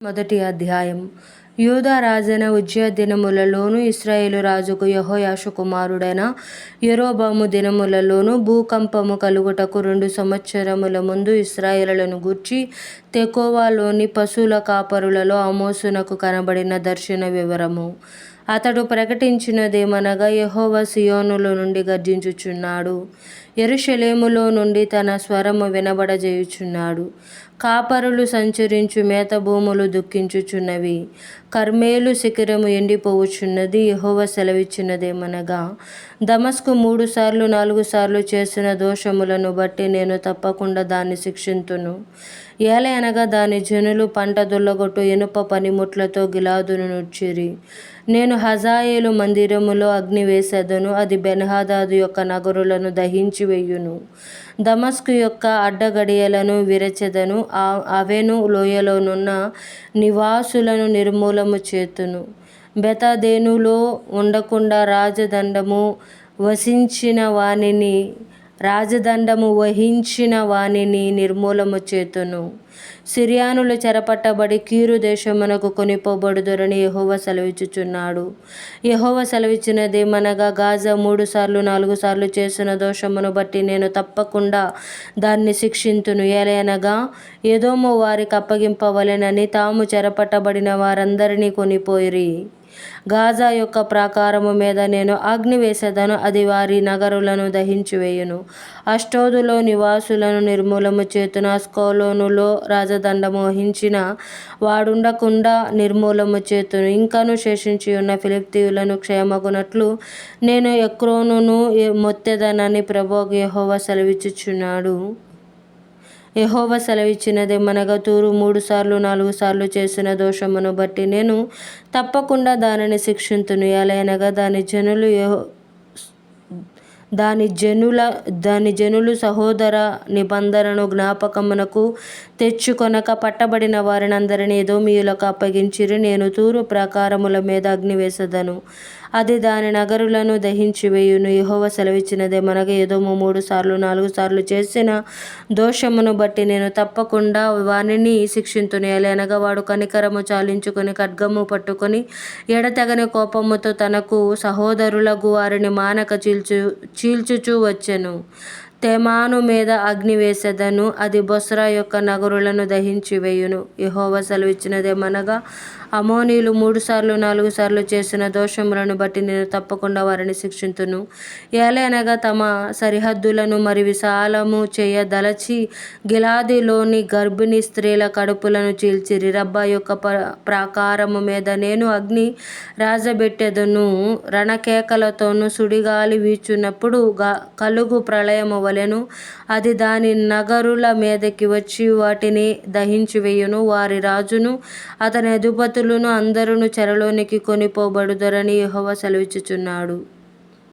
మొదటి అధ్యాయం. యూదా రాజైన ఉజ్జియా దినములలోను ఇశ్రాయేలు రాజుకు యెహోయాషు కుమారుడైన యరొబాము దినములలోను భూకంపము కలుగుటకు 2 సంవత్సరముల ముందు ఇశ్రాయేలును గూర్చి తెకోవలోని పశువుల కాపరులలో ఆమోసునకు కనబడిన దర్శన వివరము. అతడు ప్రకటించినదేమనగా, యెహోవా సీయోనులో నుండి గర్జించుచున్నాడు, యెరూషలేములో నుండి తన స్వరము వినబడజేయుచున్నాడు. కాపరులు సంచరించు మేత భూములు దుఃఖించుచున్నవి, కర్మెలు శిఖరము ఎండిపోవుచున్నది. యెహోవా సెలవిచ్చినదేమనగా, దమస్కు 3 సార్లు 4 సార్లు చేసిన దోషములను బట్టి నేను తప్పకుండా దాన్ని శిక్షింతును. ఏలయనగా దాని జనులు పంట దుల్లగొట్టు ఇనుప పనిముట్లతో గిలాదును నూర్చిరి. నేను హజాయేలు మందిరములో అగ్ని వేసెదను, అది బెన్హదదు యొక్క నగరులను దహించి వేయును. దమస్కు యొక్క అడ్డగడియలను విరచెదను, అవెను లోయలోనున్న నివాసులను నిర్మూలము చేతును. బెతదేనులో ఉండకుండా రాజదండము వహించిన వానిని నిర్మూలము చేతును. సిరియనులు చెరపట్టబడి కీరు దేశమునకు కొనిపోబడుదురని యెహోవా సెలవిచ్చుచున్నాడు. యెహోవా సెలవిచ్చినదేమనగా, గాజా 3 సార్లు 4 సార్లు చేసిన దోషమును బట్టి నేను తప్పకుండా దాన్ని శిక్షింతును. ఏలయనగా ఎదోము వారికి అప్పగింపవలెనని తాము చెరపట్టబడిన వారందరినీ కొనిపోయిరి. గాజా యొక్క ప్రాకారము మీద నేను అగ్ని వేసెదను, అది వారి నగరులను దహించివేయును. అష్డోదులో నివాసులను నిర్మూలము చేతును. అస్కలోనులో రాజదండము వహించిన వాడుండకుండా నిర్మూలము చేతును. ఇంకను శేషించియున్న ఫిలిష్తీయులను క్షయమగునట్లు నేను ఎక్రోనును మొత్తెదనని ప్రభువగు యెహోవా సెలవిచ్చుచున్నాడు. యెహోవా సెలవిచ్చినదేమనగా, తూరు 3 సార్లు 4 సార్లు చేసిన దోషమును బట్టి నేను తప్పకుండా దానిని శిక్షింతును. ఏలయనగా దాని జనులు సహోదర నిబంధనను జ్ఞాపకమునకు తెచ్చుకొనక పట్టబడిన వారినందరినీ ఎదోమీయులకు అప్పగించిరి. నేను తూరు ప్రాకారముల మీద అగ్ని వేసెదను, అది దాని నగరులను దహించివేయును. యెహోవా సెలవిచ్చినదేమనగా, ఎదోము 3 సార్లు 4 సార్లు చేసిన దోషమును బట్టి నేను తప్పకుండా వానిని శిక్షింతును. ఏలయనగా వాడు కనికరము చాలించుకొని ఖడ్గము పట్టుకొని ఎడతెగని కోపముతో తనకు సహోదరులగు వారిని మానక చీల్చుచూ వచ్చెను. తేమాను మీద అగ్ని వేసెదను, అది బొస్రా యొక్క నగరులను దహించివేయును. యెహోవా సెలవిచ్చినదేమనగా, అమ్మోనీయులు 3 సార్లు 4 సార్లు చేసిన దోషములను బట్టి నేను తప్పకుండా వారిని శిక్షింతును. ఏలయనగా తమ సరిహద్దులను మరి విశాలము చేయదలచి గిలాదులోని గర్భిణీ స్త్రీల కడుపులను చీల్చిరి. రబ్బా యొక్క ప్రాకారము మీద నేను అగ్ని రాజబెట్టెదను, రణకేకలతోనూ సుడిగాలి వీచునప్పుడు కలుగు ప్రళయము వలెను అది దాని నగరుల మీదకి వచ్చి వాటిని దహించివేయును. వారి రాజును అతని అధిపతులను అందరును చెరలోనికి కొనిపోబడుదురని యెహోవా సెలవిచ్చుచున్నాడు.